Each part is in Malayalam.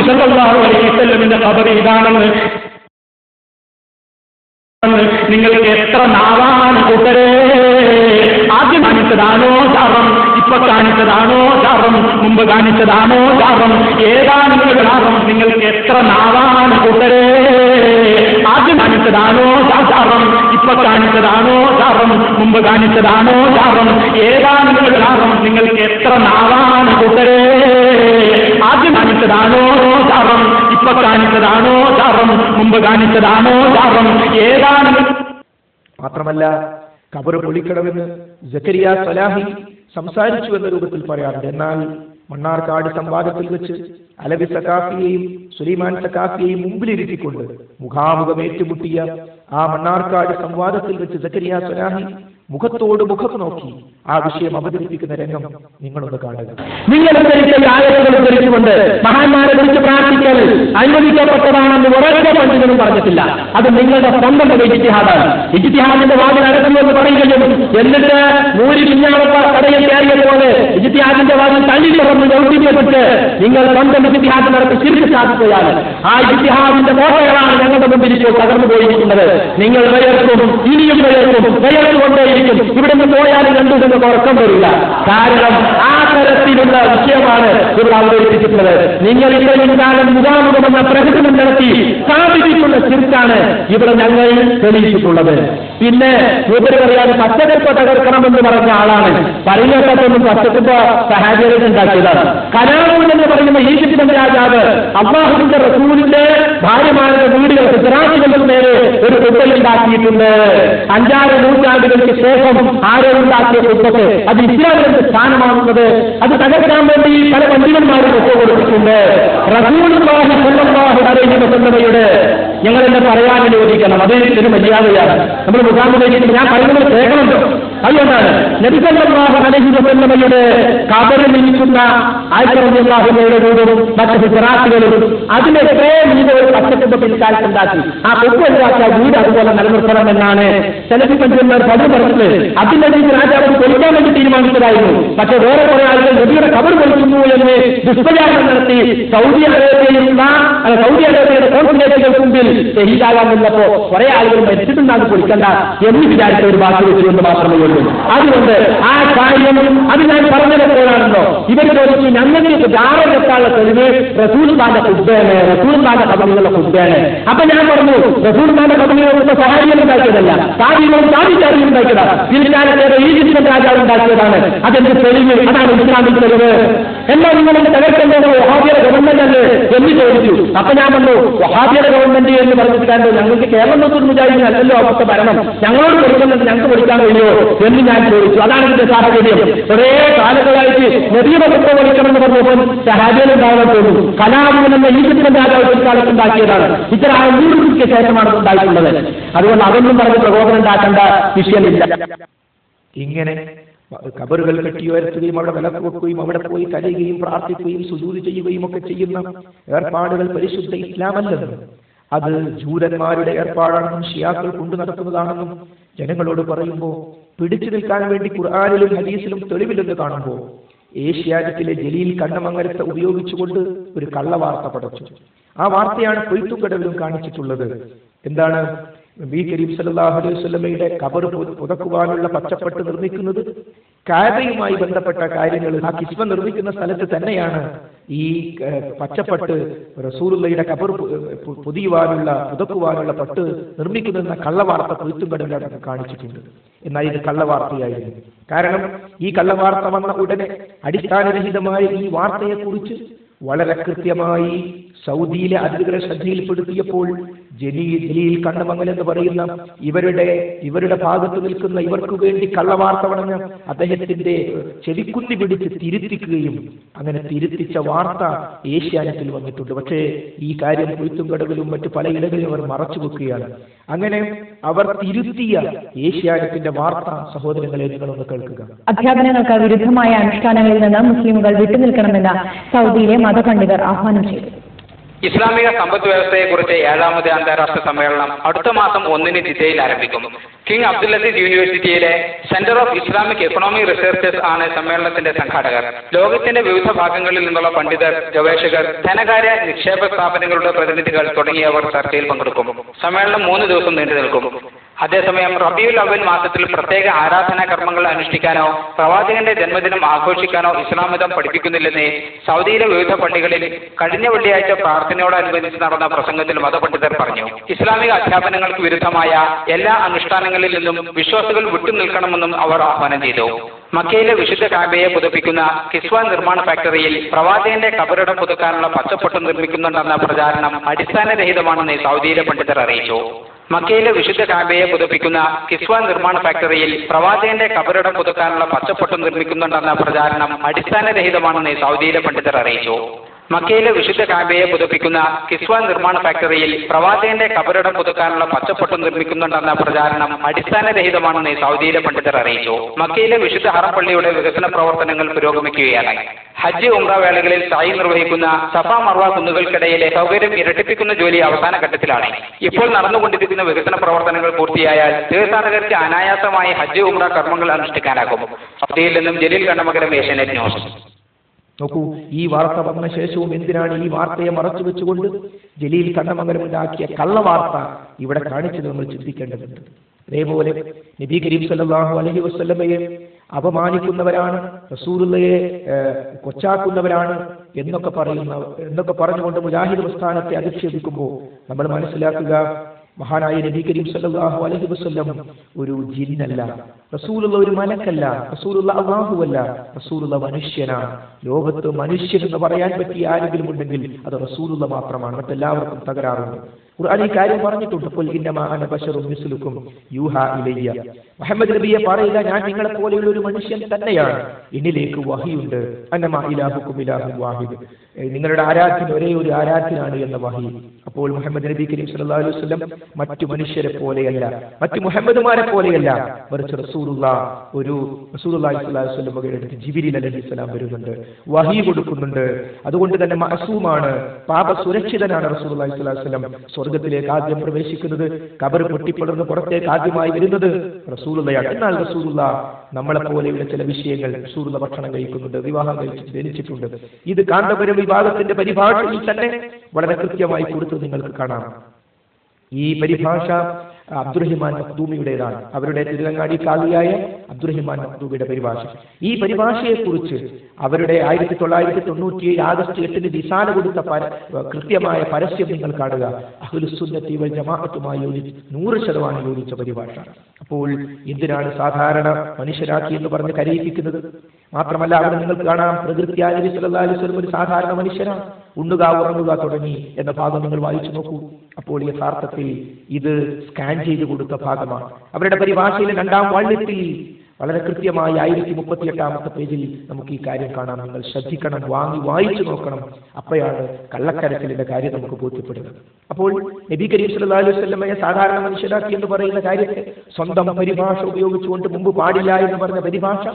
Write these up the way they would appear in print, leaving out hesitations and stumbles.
സല്ലല്ലാഹു അലൈഹി വസല്ലമിന്റെ ഖബർ ഇതാണെന്ന് നിങ്ങൾക്ക് എത്ര നാവാണ് കൂട്ടരേ? ആദ്യം കാണിച്ചതാണോ ചാറം? ഇപ്പൊ കാണിച്ചതാണോ ചാറം? മുമ്പ് കാണിച്ചതാണോ ചാറം? ഏതാ നിങ്ങളുടെ ചാറം? നിങ്ങൾക്ക് എത്ര നാവാണ് കൂട്ടരേ? ആദ്യം കാണിച്ചതാണോ ചാറം? ഇപ്പൊ കാണിച്ചതാണോ ചാറം? മുമ്പ് കാണിച്ചതാണോ ചാറം? ഏതാ നിങ്ങളുടെ ചാറം? നിങ്ങൾക്ക് എത്ര നാവാണ് കൂട്ടരേ? ആദ്യം കാണിച്ചതാണോ ചാറം? ഇപ്പൊ കാണിച്ചതാണോ ചാറം? മുമ്പ് കാണിച്ചതാണോ ചാറം? ഏതാ? മാത്രമല്ല ഖബർ പൊളിക്കണമെന്ന് സക്കരിയ സ്വലാഹി സംസാരിച്ചു എന്ന രൂപത്തിൽ പറയാറുണ്ട്. എന്നാൽ മണ്ണാർക്കാട് സംവാദത്തിൽ വെച്ച് അലവി സഖാഫിയെയും സുലൈമാൻ സഖാഫിയെയും മുമ്പിലിരുത്തിക്കൊണ്ട് മുഖാമുഖം ഏറ്റുമുട്ടിയ ആ മണ്ണാർക്കാട് സംവാദത്തിൽ വെച്ച് സക്കരിയ സ്വലാഹി മുഖത്തോട് മുഖം നോക്കി ആ വിഷയം അവതരിപ്പിക്കുന്ന രംഗം നിങ്ങളൊന്ന് കാണുക. നിങ്ങൾ ധരിച്ചുകൊണ്ട് മഹാന്മാരെ വിളിച്ച് പ്രാർത്ഥിക്കൽ അനുവദിക്കപ്പെട്ടതാണെന്ന് ഒരൊറ്റ പണ്ഡിതനും പറഞ്ഞിട്ടില്ല. അത് നിങ്ങളുടെ സ്വന്തം ഇജ്തിഹാദാണ്. ഇജ്തിഹാദിന്റെ വാദം നടത്തുമെന്ന് പറയുകയും എന്നിട്ട് നൂരി പിഞ്ഞാളപ്പ കടയിൽ കയറിയതുപോലെ ഇജ്തിഹാദിന്റെ വാദം തള്ളി തുറന്ന് ഗൗരവപ്പെട്ട് നിങ്ങൾ സ്വന്തം ഇജ്തിഹാദ് നടത്തി ശിർക്ക് സാധിക്കുകയാണ്. ആ ഇജ്തിഹാദിന്റെ കോട്ടകളാണ് ഞങ്ങളുടെ മുമ്പിൽ ഇപ്പോൾ തകർന്നു പോയിരിക്കുന്നത്. നിങ്ങൾ വയർക്കും ഇനിയും വയർത്തുകൊണ്ടേയിരിക്കും. ഇവിടെ നിന്ന് പോയാലും രണ്ടു നിന്ന് ഉറക്കം വരില്ല. കാരണം ആ തരത്തിലുള്ള വിഷയമാണ് ഇവിടെ അവതരിപ്പിച്ചിട്ടുള്ളത്. നിങ്ങൾ ഇത്രയും കാലം മുഖാമുഖമെന്ന പ്രകടനം നടത്തി സ്ഥാപിച്ചിട്ടുള്ള ശിർക്കാണ് ഇവിടെ ഞങ്ങൾ തെളിയിച്ചിട്ടുള്ളത്. പിന്നെ മൂപ്പര് പറയാതെ പച്ചക്കപ്പ തകർക്കണമെന്ന് പറഞ്ഞ ആളാണ്. പറയുന്നതൊന്നും പച്ചക്കപ്പ സഹാബികൾ ഉണ്ടാക്കിയതാണ്. കലാമൂൻ എന്ന് പറയുന്ന ഈജിപ്തിന്റെ രാജാവ് അല്ലാഹുവിന്റെ റസൂലിന്റെ ഭാര്യമാരുടെ വീടുകൾക്ക് സിറാജുകൾക്ക് നേരെ ഒരു കുട്ടയുണ്ടാക്കിയിട്ടുണ്ട്. 5-6 നൂറ്റാണ്ടുകൾക്ക് ശേഷം ആരോ ഉണ്ടാക്കിയ കുട്ടത്ത് അത് ഇസ്ലാമിന്റെ സ്ഥാനമാകുന്നത് അത് തകർക്കാൻ വേണ്ടി പല പണ്ഡിതന്മാരും ഒത്തുകൊടുത്തിട്ടുണ്ട്. റസൂലുള്ളാഹി സ്വല്ലല്ലാഹു അലൈഹി വസല്ലമയുടെ ഞങ്ങൾ എന്നെ പറയാൻ അനുവദിക്കണം. അത് ഒരു മര്യാദയാണ്. നമ്മൾ മുഖാമുഖം ഞാൻ പറയുന്നത് കേൾക്കണമല്ലോ. അതുകൊണ്ടാണ് നബി സല്ലല്ലാഹു അലൈഹി വസല്ലമയുടെ ഖബറിൽ നിൽക്കുന്ന ആയിഷ റളിയല്ലാഹുവിന്റെ വീടും മറ്റു സിറാത്തുകളും അതിനൊക്കെ വീട് ഒരു പച്ചക്കപ്പ് പിൽക്കാലത്ത് ഉണ്ടാക്കി ആ കൊപ്പ് ഒഴിവാക്കിയ വീട് അതുപോലെ നിലനിർത്തണം എന്നാണ് ചിലപ്പി പഞ്ചന്മാർ പതിവ് പറഞ്ഞത്. അതിന്റെ രാജാവ് പൊളിക്കാൻ വേണ്ടി തീരുമാനിച്ചതായിരുന്നു. പക്ഷെ വേറെ കുറെ ആളുകൾ നബിയുടെ ഖബർ പൊളിക്കുന്നു എന്ന് ദുഷ്പ്രചാരണം നടത്തി സൗദി അറേബ്യയുടെ കോൺസുലേറ്റുകൾക്ക് മുമ്പിൽ ഷഹീദാകാൻ നിന്നപ്പോ കുറെ ആളുകൾ മരിച്ചിട്ടുണ്ടാകും പൊളിക്കണ്ട എന്ന് വിചാരിച്ച ഒരു വാക്ക് വെച്ചുകൊണ്ട് മാത്രമേ ഉള്ളൂ. അതുകൊണ്ട് ആ കാര്യം അത് ഞാൻ പറഞ്ഞതെപ്പോഴാണല്ലോ ഇവർ ചോദിച്ചു ഞങ്ങൾക്ക് ജാറെത്താനുള്ള തെളിവ് റസൂലുള്ളാഹിന്റെ ഖുദ്ബയാണ്, റസൂലുള്ളാഹിന്റെ ഖബറിലുള്ള ഖുദ്ബയാണ്. അപ്പൊ ഞാൻ പറഞ്ഞു റസൂലുള്ളാഹിന്റെ ഖബറിലുള്ള സഹാബികൾ ഉണ്ടാക്കിയതല്ല, താബിഈങ്ങളും താബിഈകളും ഉണ്ടാക്കിയതാണ്. പിൽക്കാലത്തെ ഈജിപ്തിന്റെ രാജാവ് ഉണ്ടാക്കിയതാണ്. അതെന്റെ തെളിവ്, അതാണ് ഇസ്ലാമിന്റെ തെളിവ്. എന്നാൽ നിങ്ങളെന്റെ തകർക്കേണ്ടത് വഹാബിയുടെ ഗവൺമെന്റ് അല്ലേ എന്ന് ചോദിച്ചു. അപ്പൊ ഞാൻ പറഞ്ഞു വഹാബിയുടെ ഗവൺമെന്റ് എന്ന് പറഞ്ഞിട്ട് കണ്ടു ഞങ്ങൾക്ക് കേരളം നോക്കുന്ന മുജാഹിദീൻ അല്ലല്ലോ അവിടുത്തെ ഭരണം, ഞങ്ങളോട് കൊടുക്കുന്നുണ്ട്, ഞങ്ങൾക്ക് കൊടുക്കാൻ കഴിയുമോ എന്ന് ഞാൻ ചോദിച്ചു. അതാണ് ഇതിന്റെ സാഹചര്യം. ഒരേ കാലങ്ങളായിട്ട് നബിയുടെ കുറ്റം കൊടുക്കണമെന്ന് പറഞ്ഞപ്പോൾ സഹാബികൾ ഉണ്ടാകാൻ തോന്നുന്നു. കലാമുൻ എന്ന ഈജിപ്തിന്റെ രാജാവ് പിൽക്കാലത്ത് ഉണ്ടാക്കിയതാണ്. ഇത്ര 100 ശേഷമാണ് ഉണ്ടായിട്ടുള്ളത്. അതുകൊണ്ട് അതൊന്നും പറഞ്ഞ് പ്രകോപനം ഉണ്ടാക്കേണ്ട വിഷയമില്ല. ഇങ്ങനെ ഖബറുകൾ കെട്ടിയുയർത്തുകയും അവിടെ വിലക്ക് വെക്കുകയും അവിടെ പോയി കരയുകയും പ്രാർത്ഥിക്കുകയും സുജൂദ് ചെയ്യുകയും ഒക്കെ ചെയ്യുന്ന ഏർപ്പാടുകൾ പരിശുദ്ധ ഇസ്ലാമല്ലെന്നും അത് ജൂതന്മാരുടെ ഏർപ്പാടാണെന്നും ഷിയാക്കൾ കൊണ്ടു നടത്തുന്നതാണെന്നും ജനങ്ങളോട് പറയുമ്പോൾ പിടിച്ചു നിൽക്കാൻ വേണ്ടി ഖുർആനിലും ഹദീസിലും തെളിവില്ലെന്ന് കാണുമ്പോൾ ഏഷ്യാനെറ്റിലെ ജലീൽ കണ്ണമംഗലത്തെ ഉപയോഗിച്ചുകൊണ്ട് ഒരു കള്ളവാർത്ത പടച്ചു. ആ വാർത്തയാണ് കൊയ്ത്തുകടവിലും കാണിച്ചിട്ടുള്ളത്. എന്താണ്? നബി കരീം സല്ലല്ലാഹു അലൈഹി വസല്ലമയുടെ ഖബർ പുതക്കുവാനുള്ള പച്ചപ്പട്ട് നിർമ്മിക്കുന്നത് കഅബയുമായി ബന്ധപ്പെട്ട കാര്യങ്ങൾ ആ കിസ്വ നിർമ്മിക്കുന്ന സ്ഥലത്ത് തന്നെയാണ് ഈ പച്ചപ്പട്ട് റസൂലുള്ളാഹിയുടെ ഖബർ പൊതിയുവാനുള്ള പുതക്കുവാനുള്ള പട്ട് നിർമ്മിക്കുന്നതെന്ന കള്ളവാർത്ത കൊയ്ത്തുകടവിലടക്കം കാണിച്ചിട്ടുണ്ട്. എന്നാൽ ഇത് കള്ളവാർത്തയായിരുന്നു. കാരണം ഈ കള്ളവാർത്ത വന്ന ഉടനെ അടിസ്ഥാനരഹിതമായ ഈ വാർത്തയെക്കുറിച്ച് വളരെ കൃത്യമായി സൗദിയിലെ അധികൃതരെ ശ്രദ്ധയിൽപ്പെടുത്തിയപ്പോൾ ജലീൽ കണ്ണമംഗൽ എന്ന് പറയുന്ന ഇവരുടെ ഭാഗത്ത് നിൽക്കുന്ന ഇവർക്ക് വേണ്ടി കള്ളവാർത്ത പറഞ്ഞ് അദ്ദേഹത്തിന്റെ ചെവിക്കുന്നി പിടിച്ച് തിരുത്തിക്കുകയും അങ്ങനെ തിരുത്തിച്ച വാർത്ത ഏഷ്യാനെറ്റിൽ വന്നിട്ടുണ്ട്. പക്ഷേ ഈ കാര്യം കൊയ്ത്തുംകടവിലും മറ്റു പലയിടങ്ങളിലും അവർ മറച്ചു വെക്കുകയാണ്. അങ്ങനെ അവർ തിരുത്തിയ ഏഷ്യാനെറ്റിന്റെ വാർത്ത സഹോദരങ്ങളെ നിങ്ങളൊന്ന് കേൾക്കുക. അധ്യാപനങ്ങൾക്ക് വിരുദ്ധമായ അനുഷ്ഠാനങ്ങളിൽ നിന്ന് മുസ്ലിമുകൾ വിട്ടുനിൽക്കണമെന്ന് സൗദിയിലെ മതപണ്ഡിതർ ആഹ്വാനം ചെയ്തു. ഇസ്ലാമിക സമ്പദ് വ്യവസ്ഥയെക്കുറിച്ച് 7ാമത് അന്താരാഷ്ട്ര സമ്മേളനം അടുത്ത മാസം 1-ന് ജിദ്ദയിൽ ആരംഭിക്കും. കിങ് അബ്ദുൽ-അസീസ് യൂണിവേഴ്സിറ്റിയിലെ centre of Islamic economic researchers ആണ് സമ്മേളനത്തിന്റെ സംഘാടകർ. ലോകത്തിന്റെ വിവിധ ഭാഗങ്ങളിൽ നിന്നുള്ള പണ്ഡിതർ, ഗവേഷകർ, ധനകാര്യ നിക്ഷേപ സ്ഥാപനങ്ങളുടെ പ്രതിനിധികൾ തുടങ്ങിയവർ ചർച്ചയിൽ പങ്കെടുക്കും. സമ്മേളനം 3 ദിവസം നീണ്ടു നിൽക്കും. അതേസമയം റബീഉൽ അവ്വൽ മാസത്തിൽ പ്രത്യേക ആരാധനാ കർമ്മങ്ങൾ അനുഷ്ഠിക്കാനോ പ്രവാചകന്റെ ജന്മദിനം ആഘോഷിക്കാനോ ഇസ്ലാം മതം പഠിപ്പിക്കുന്നില്ലെന്ന് സൗദിയിലെ വിവിധ പള്ളികളിൽ കഴിഞ്ഞ വെള്ളിയാഴ്ച പ്രാർത്ഥനയോടനുബന്ധിച്ച് നടന്ന പ്രസംഗത്തിൽ മതപണ്ഡിതർ പറഞ്ഞു. ഇസ്ലാമിക അധ്യാപനങ്ങൾക്ക് വിരുദ്ധമായ എല്ലാ അനുഷ്ഠാനങ്ങളിൽ നിന്നും വിശ്വാസികൾ വിട്ടുനിൽക്കണമെന്നും അവർ ആഹ്വാനം ചെയ്തു. മക്കയിലെ വിശുദ്ധ കാബയെ പുതുപ്പിക്കുന്ന കിസ്വ നിർമ്മാണ ഫാക്ടറിയിൽ പ്രവാചകന്റെ കബറിടം പുതുക്കാനുള്ള പച്ചപ്പൊട്ട് നിർമ്മിക്കുന്നുണ്ടെന്ന പ്രചാരണം അടിസ്ഥാനരഹിതമാണെന്ന് സൗദിയിലെ പണ്ഡിതർ അറിയിച്ചു. മക്കയിലെ വിശുദ്ധ കാബയെ പുതുപ്പിക്കുന്ന കിസ്വ നിർമ്മാണ ഫാക്ടറിയിൽ പ്രവാചകന്റെ കബറിടം പുതുക്കാനുള്ള പച്ചപ്പൊട്ട് നിർമ്മിക്കുന്നുണ്ടെന്ന പ്രചാരണം അടിസ്ഥാനരഹിതമാണെന്ന് സൗദിയിലെ പണ്ഡിതർ അറിയിച്ചു. മക്കയിലെ വിശുദ്ധ കാബയെ പുതുപ്പിക്കുന്ന കിസ്വ നിർമ്മാണ ഫാക്ടറിയിൽ പ്രവാചകന്റെ കബറിടം പുതുക്കാനുള്ള പച്ചപ്പൊട്ട് നിർമ്മിക്കുന്നുണ്ടെന്ന പ്രചാരണം അടിസ്ഥാനരഹിതമാണെന്ന് സൗദിയിലെ പണ്ഡിതർ അറിയിച്ചു. മക്കയിലെ വിശുദ്ധ ഹറം പള്ളിയുടെ വികസന പ്രവർത്തനങ്ങൾ പുരോഗമിക്കുകയാണ്. ഹജ്ജ് ഉംറ വേളകളിൽ സഅയ് നിർവഹിക്കുന്ന സഫ മർവ കുന്നുകൾക്കിടയിലെ സൗകര്യം ഇരട്ടിപ്പിക്കുന്ന ജോലി അവസാന ഘട്ടത്തിലാണ്. ഇപ്പോൾ നടന്നുകൊണ്ടിരിക്കുന്ന വികസന പ്രവർത്തനങ്ങൾ പൂർത്തിയായാൽ തീർത്ഥാടകർക്ക് അനായാസമായി ഹജ്ജ് ഉംറ കർമ്മങ്ങൾ അനുഷ്ഠിക്കാനാകും. സൗദിയിൽ നിന്നും ജലീൽ കണ്ണമംഗലം, ഏഷ്യാനെറ്റ് ന്യൂസ്. നോക്കൂ, ഈ വാർത്ത വന്ന ശേഷവും എന്തിനാണ് ഈ വാർത്തയെ മറച്ചു വെച്ചുകൊണ്ട് ജലീൽ കണ്ണമംഗലം ഉണ്ടാക്കിയ കള്ളവാർത്ത ഇവിടെ കാണിച്ചത് നമ്മൾ ചിന്തിക്കേണ്ടതുണ്ട്. അതേപോലെ നബി കരീം സല്ലല്ലാഹു അലൈഹി വസല്ലമയെ അപമാനിക്കുന്നവരാണ്, റസൂലുള്ളയെ കൊച്ചാക്കുന്നവരാണ് എന്നൊക്കെ പറഞ്ഞുകൊണ്ട് മുജാഹിദ് പ്രസ്ഥാനത്തെ അധിക്ഷേപിക്കുമ്പോൾ നമ്മൾ മനസ്സിലാക്കുക, മഹാനായ നബി കരീം സല്ലല്ലാഹു അലൈഹി വസല്ലം ഒരു ജിന്നല്ല, റസൂലുള്ള ഒരു മലക്കല്ല, റസൂലുള്ള അല്ലാഹുവല്ല, റസൂലുള്ള മനുഷ്യനാണ്. ലോകത്ത് മനുഷ്യൻ എന്ന് പറയാൻ പറ്റിയ ആരെങ്കിലും ഉണ്ടെങ്കിൽ അത് റസൂലുള്ള മാത്രമാണ്. മറ്റെല്ലാവർക്കും തകരാറുണ്ട്. ഖുർആൻ ഈ കാര്യം പറഞ്ഞിട്ടുണ്ട്. ഖുൽ ഇന്നമാ അന ബശറും മിസ്ലുക്കും യൂഹാ ഇലയ്യ. മുഹമ്മദ് നബിയെ പറയുക, ഞാൻ നിങ്ങളെ പോലെയുള്ള ഒരു മനുഷ്യൻ തന്നെയാണ്, എന്നിലേക്ക് വഹിയുണ്ട്. അന്നമാ ഇലാഹുക്കും ഇലാഹുൻ വാഹിദ്, നിങ്ങളുടെ ആരാധ്യൻ ഒരേ ഒരു ആരാധ്യനാണ് എന്ന വഹി. അപ്പോൾ മുഹമ്മദ് നബി കരീം സല്ലല്ലാഹു അലൈഹി വസല്ലം മറ്റു മനുഷ്യരെ പോലെയല്ല, മറ്റു മുഹമ്മദുമാരെ പോലെയല്ല, മറിച്ച് റസൂലുള്ളാഹി സ്വല്ലല്ലാഹു അലൈഹി വസല്ലമയുടെ അടുത്ത് ജിബ്രീൽ അലൈഹിസ്സലാം വരുന്നുണ്ട്, വഹി കൊടുക്കുന്നുണ്ട്. അതുകൊണ്ട് തന്നെ മഅസൂമാണ്, പാപ സുരക്ഷിതനാണ് റസൂലുള്ളാഹി സ്വല്ലല്ലാഹു അലൈഹി വസല്ലം. സ്വർഗ്ഗത്തിലേക്ക് ആദ്യം പ്രവേശിക്കുന്നത്, ഖബർ പൊട്ടിപ്പിളർന്ന് പുറത്തേക്ക് ആദ്യമായി വരുന്നത് റസൂലുള്ളാഹിയാണ്. എന്നാൽ റസൂലുള്ളാഹി നമ്മളെ പോലെയുള്ള ചില വിഷയങ്ങൾ, റസൂലുള്ള ഭക്ഷണം കഴിക്കുന്നുണ്ട്, വിവാഹം കഴിച്ച് ജനിച്ചിട്ടുണ്ട്. ഇത് കാന്തപുരം വിഭാഗത്തിന്റെ പരിഭാഷയിൽ തന്നെ വളരെ കൃത്യമായി കൊടുത്ത് നിങ്ങൾക്ക് കാണാം. ഈ പരിഭാഷ അബ്ദുറഹിമാൻ മഖ്ദൂമിയുടേതാണ്, അവരുടെ തിരുവങ്ങാടി കാളിയായ അബ്ദുറഹിമാൻ മഖ്ദൂമിയുടെ പരിഭാഷ. ഈ പരിഭാഷയെക്കുറിച്ച് അവരുടെ 1997 ആഗസ്റ്റ് 8 റിസാല കൊടുത്ത കൃത്യമായ പരസ്യം നിങ്ങൾ കാണുക. അഹ്ലുസുന്നത്തി വൽ ജമാഅത്തുമായി 100% യോജിച്ച പരിഭാഷ. അപ്പോൾ എന്തിനാണ് സാധാരണ മനുഷ്യരാക്കി എന്ന് പറഞ്ഞ് കരയിപ്പിക്കുന്നത്? മാത്രമല്ല അവിടെ നിങ്ങൾ കാണാം, പ്രകൃതി നബി സല്ലല്ലാഹു അലൈഹി വസല്ലം ഒരു സാധാരണ മനുഷ്യനാണ്, ഉണ്ണുക ഉറങ്ങുക തുടങ്ങി എന്ന ഭാഗം നിങ്ങൾ വായിച്ചു നോക്കൂ. അപ്പോൾ യഥാർത്ഥത്തിൽ ഇത് സ്കാൻ ചെയ്ത് കൊടുത്ത ഭാഗമാണ്. അവരുടെ പരിഭാഷയിലെ 2ാം വാള്യത്തിൽ വളരെ കൃത്യമായി 1038 പേജിൽ നമുക്ക് ഈ കാര്യം കാണാം. നിങ്ങൾ ശ്രദ്ധിക്കണം, വായിച്ചു നോക്കണം. അപ്പോഴാണ് കള്ളക്കരച്ചിലിന്റെ കാര്യം നമുക്ക് ബോധ്യപ്പെടുന്നത്. അപ്പോൾ നബി കരീം സല്ലല്ലാഹു അലൈഹി വസല്ലമയെ സാധാരണ മനുഷ്യരാക്കി എന്ന് പറയുന്ന കാര്യത്തെ സ്വന്തം പരിഭാഷ ഉപയോഗിച്ചുകൊണ്ട് മുമ്പ് പാടില്ല എന്ന് പറഞ്ഞ പരിഭാഷ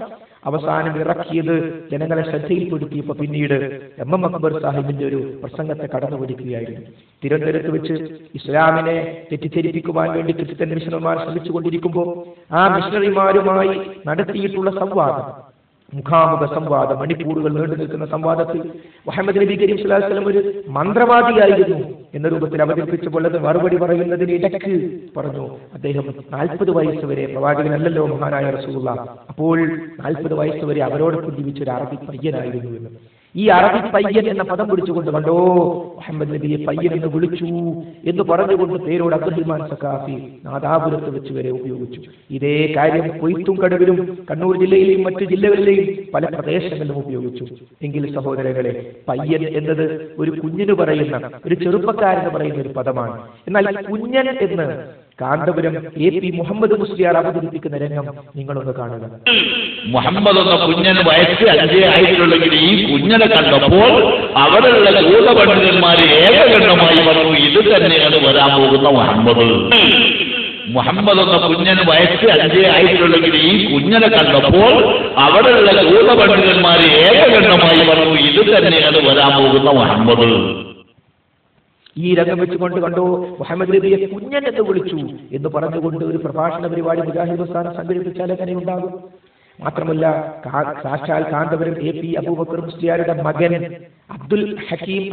അവസാനം ഇറക്കിയത് ജനങ്ങളെ ശ്രദ്ധയിൽപ്പെടുത്തിയപ്പോൾ പിന്നീട് എം അക്ബർ സാഹിബിന്റെ ഒരു പ്രസംഗത്തെ കടന്നുപിടിക്കുകയായിരുന്നു. തിരുവനന്തപുരത്ത് വെച്ച് ഇസ്ലാമിനെ തെറ്റിദ്ധരിപ്പിക്കുവാൻ വേണ്ടി ക്രിസ്ത്യൻ മിഷണറിമാർ ശ്രമിച്ചുകൊണ്ടിരിക്കുമ്പോൾ ആ മിഷണറിമാരുമായി നടത്തിയിട്ടുള്ള സംവാദം, മുഖാമുഖ സംവാദം, മണിക്കൂറുകൾ നീണ്ടു നിൽക്കുന്ന സംവാദത്തിൽ മുഹമ്മദ് നബി കരീം സ്വല്ലല്ലാഹു അലൈഹി വസല്ലം ഒരു മന്ത്രവാദിയായിരുന്നു എന്ന രൂപത്തിൽ അവതരിപ്പിച്ചപ്പോൾ അത് മറുപടി പറയുന്നതിന് ഇടയ്ക്ക് പറഞ്ഞു, അദ്ദേഹം 40 വയസ്സ് വരെ പ്രവാചകനല്ലല്ലോ മഹാനായ റസൂലുള്ളാഹി, അപ്പോൾ 40 വയസ്സ് വരെ അവരോടൊപ്പം ജീവിച്ച ഒരു അറബി പയ്യനായിരുന്നു എന്ന്. ഈ അറബി പയ്യൻ എന്ന പദം പിടിച്ചുകൊണ്ട് കണ്ടോ മുഹമ്മദ് നബിയെ പയ്യൻ എന്ന് വിളിച്ചു എന്ന് പറഞ്ഞുകൊണ്ട് പേരോട് അബ്ദുറഹിമാൻ സഖാഫി നാദാപുരത്ത് വെച്ച് വരെ ഉപയോഗിച്ചു. ഇതേ കാര്യം കൊയ്ത്തും കടവിലും കണ്ണൂർ ജില്ലയിലെയും മറ്റു ജില്ലകളിലെയും പല പ്രദേശങ്ങളിലും ഉപയോഗിച്ചു. എങ്കിൽ സഹോദരങ്ങളെ, പയ്യൻ എന്നത് ഒരു കുഞ്ഞിന് പറയുന്ന, ഒരു ചെറുപ്പക്കാരന് പറയുന്ന ഒരു പദമാണ്. എന്നാൽ കുഞ്ഞൻ എന്ന് കാന്തപുരം AP മുഹമ്മദ് മുസ്ലിയാർ അവതരിപ്പിക്കുന്ന രംഗം നിങ്ങളൊന്ന് കാണുക. മുഹമ്മദ് എന്ന കുഞ്ഞന് വയസ്സ് 5 ആയിട്ടുള്ളെങ്കിൽ ഈ കുഞ്ഞനെ കണ്ടപ്പോൾ അവിടെയുള്ള ജൂതപണ്ഡിതന്മാര് ഏകകണ്ഠമായി പറഞ്ഞു, ഇത് തന്നെയാണ് വരാൻ പോകുന്ന മുഹമ്മദ്. മുഹമ്മദ് എന്ന കുഞ്ഞന് വയസ്സ് 5 ആയിട്ടുള്ളെങ്കിൽ ഈ കുഞ്ഞനെ കണ്ടപ്പോൾ അവിടെയുള്ള ജൂതപണ്ഡിതന്മാര് ഏകകണ്ഠമായി പറഞ്ഞു, ഇത് തന്നെയാണ് വരാൻ പോകുന്ന മുഹമ്മദ്. ഈ രംഗം വെച്ചുകൊണ്ട് കണ്ടോ മുഹമ്മദ് നബിയെ കുഞ്ഞൻ എന്ന് വിളിച്ചു എന്ന് പറഞ്ഞുകൊണ്ട് ഒരു പ്രഭാഷണ പരിപാടി മുജാഹിദ് പ്രസ്ഥാനം സംഘടിപ്പിച്ചാൽ എങ്ങനെ ഉണ്ടാകും? മാത്രമല്ല സാക്ഷാൽ കാന്തപുരം AP അബൂബക്കർ മുസ്ലിയാരുടെ മകൻ അബ്ദുൽ ഹക്കീം